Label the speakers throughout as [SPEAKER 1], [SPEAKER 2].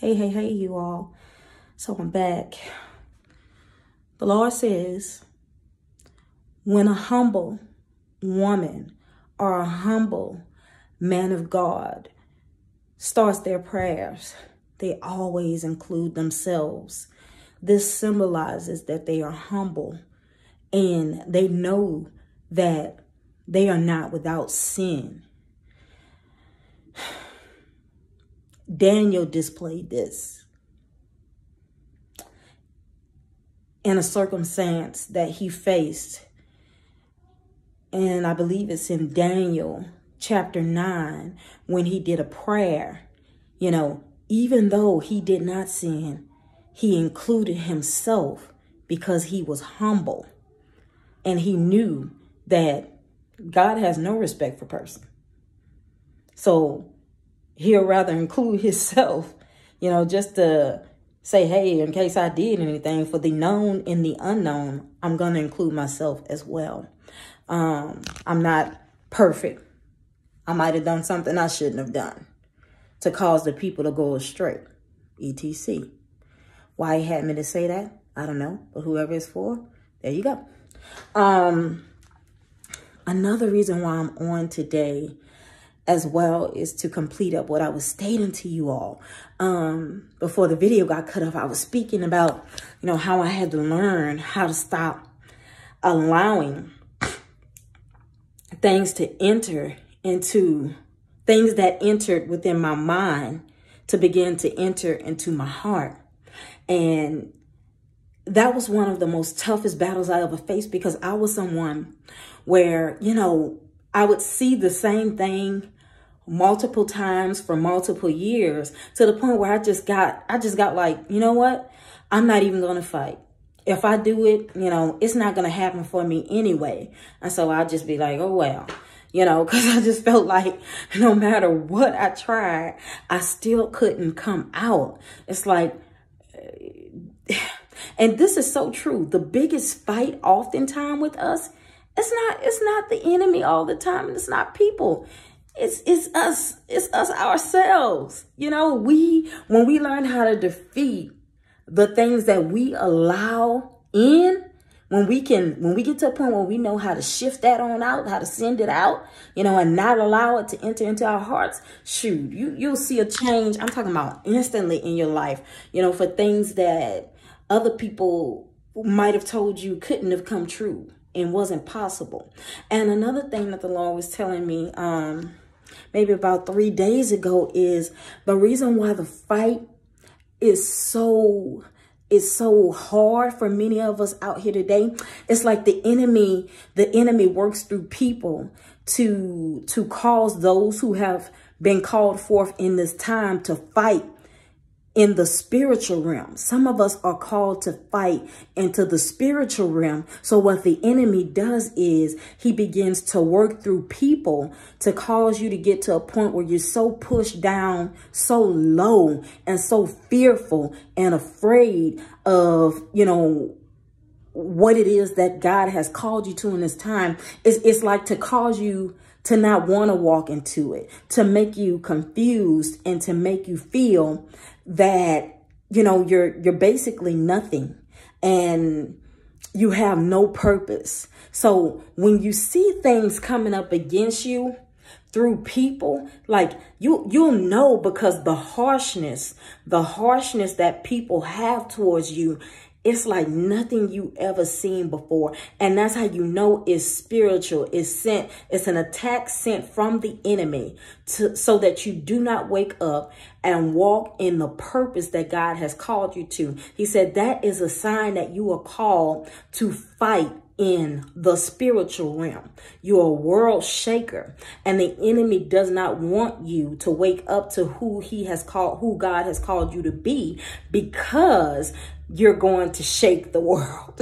[SPEAKER 1] Hey, you all. So I'm back. The Lord says, when a humble woman or a humble man of God starts their prayers, they always include themselves. This symbolizes that they are humble and they know that they are not without sin. Daniel displayed this in a circumstance that he faced. And I believe it's in Daniel chapter 9 when he did a prayer. You know, even though he did not sin, he included himself because he was humble. And he knew that God has no respect for person. So he'll rather include himself, just to say, hey, in case I did anything, for the known and the unknown, I'm going to include myself as well. I'm not perfect. I might have done something I shouldn't have done to cause the people to go astray, etc. Why he had me to say that, I don't know. But whoever it's for, there you go. Another reason why I'm on today as well is to complete up what I was stating to you all. Before the video got cut off, I was speaking about, how I had to learn how to stop allowing things to enter into things that entered within my mind to begin to enter into my heart. And that was one of the most toughest battles I ever faced, because I was someone where, I would see the same thing multiple times for multiple years, to the point where I just got like, you know what? I'm not even going to fight. If I do it, it's not going to happen for me anyway. And so I'll just be like, oh, well, because I just felt like no matter what I tried, I still couldn't come out. It's like, and this is so true. The biggest fight oftentimes with us, it's not the enemy all the time. And it's not people. It's us ourselves. When we learn how to defeat the things that we allow in, when we get to a point where we know how to shift that on out, how to send it out, and not allow it to enter into our hearts, shoot, you'll see a change. I'm talking about instantly in your life, for things that other people might have told you couldn't have come true and wasn't possible. And another thing that the Lord was telling me, maybe about 3 days ago, is the reason why the fight is so hard for many of us out here today. It's like the enemy works through people to cause those who have been called forth in this time to fight in the spiritual realm. Some of us are called to fight into the spiritual realm. So what the enemy does is he begins to work through people to cause you to get to a point where you're so pushed down, so low, and so fearful and afraid of, what it is that God has called you to in this time. It's like to cause you to not want to walk into it, to make you confused, and to make you feel that, you're basically nothing and you have no purpose. So when you see things coming up against you through people, like you'll know, because the harshness that people have towards you, it's like nothing you ever seen before. And that's how you know it's spiritual. It's an attack sent from the enemy so that you do not wake up and walk in the purpose that God has called you to. He said that is a sign that you are called to fight in the spiritual realm. You're a world shaker, and the enemy does not want you to wake up to who God has called you to be, because you're going to shake the world.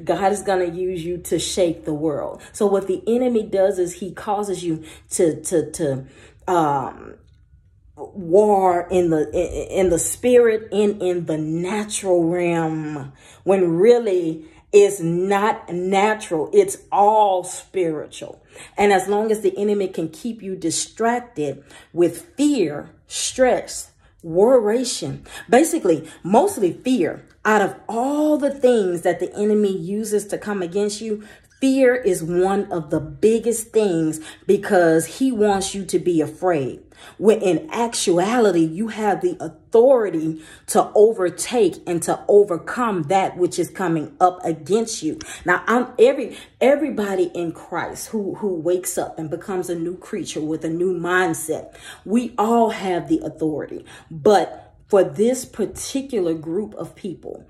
[SPEAKER 1] God is going to use you to shake the world. So what the enemy does is he causes you to war in the spirit and in the natural realm, when really it's not natural. It's all spiritual. And as long as the enemy can keep you distracted with fear, stress, worration, basically mostly fear. Out of all the things that the enemy uses to come against you, fear is one of the biggest things, because he wants you to be afraid. When in actuality, you have the authority to overtake and to overcome that which is coming up against you. Now, everybody in Christ who wakes up and becomes a new creature with a new mindset, we all have the authority. But for this particular group of people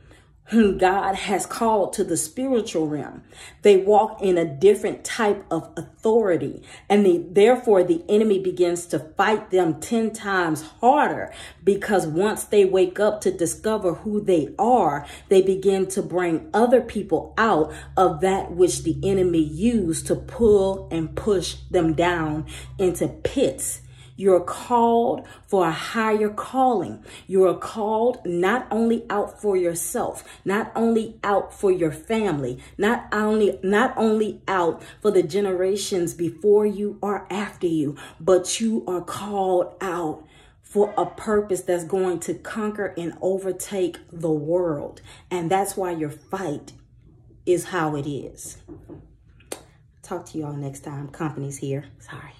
[SPEAKER 1] whom God has called to the spiritual realm, they walk in a different type of authority. And therefore, the enemy begins to fight them 10 times harder, because once they wake up to discover who they are, they begin to bring other people out of that which the enemy used to pull and push them down into pits. You're called for a higher calling. You are called not only out for yourself, not only out for your family, not only out for the generations before you or after you, but you are called out for a purpose that's going to conquer and overtake the world. And that's why your fight is how it is. Talk to you all next time. Company's here. Sorry.